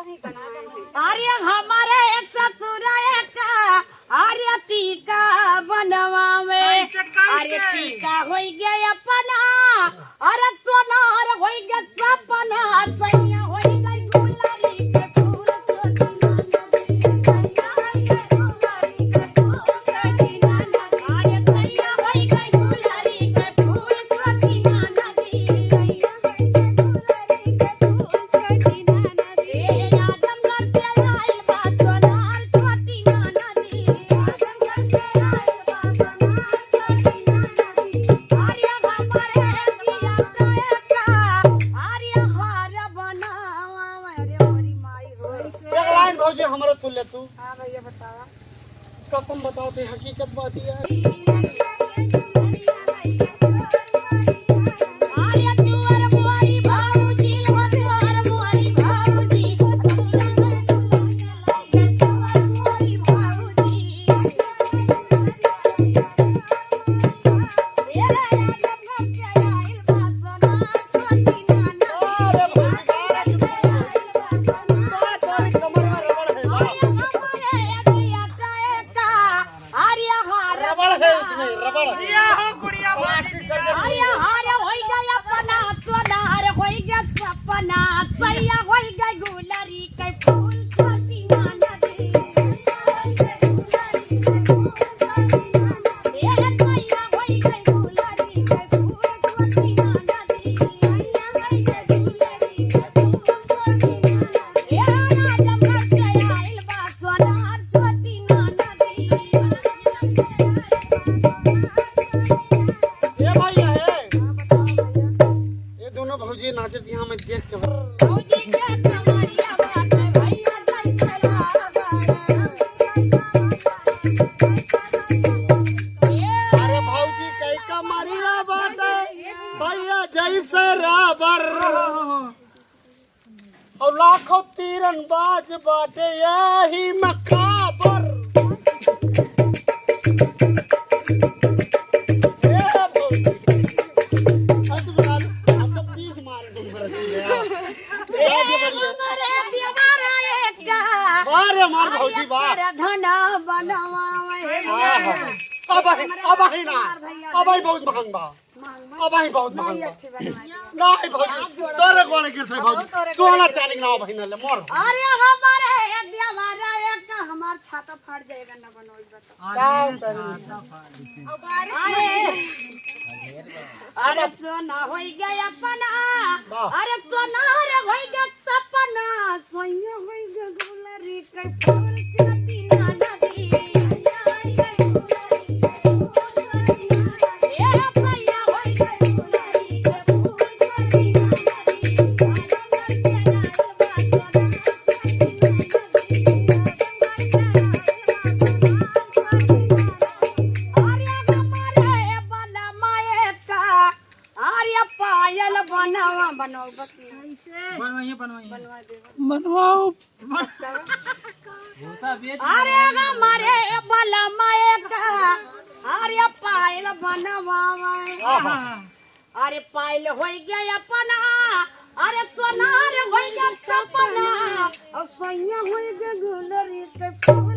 आर्य हमारे एक ससुर एक आर्य टीका बनवावे आर्य टीका हो गया अपना अरे सोनार हो गया सपना सैया हो गई गुलाबी के फूल हमारा सुन ले तू। हाँ भैया बतावा कसम बताओ तो हकीकत बात ही है। नाचत यहाँ में देख के अरे भौजी कई का मारिया बात भैया जैसे राबर और लाखों तीरन बाज बाटे यही मखाबर मार भौजी बार धना बनवावे अब ही ना अब ही बहुत महंग बा अब ही बहुत महंग नहीं भौजी तोरे कोने के से भौजी सोना चांदी ना भाई ना ले मोर अरे हमारे एक दिया हमारा एक हमार छाता फट जाएगा ना बनोई बता अरे सोना हो गया अपना अरे सोना रे हो गया सपना सोया हो गया गुलरी के फूल चटी ना नदी बनवाओ अरे हमारे बलमाए का अरे पायल बनवावे अरे पायल हो गया अपना अरे सोनार हो गया सपना और सैया हो गया गुलरी के फूल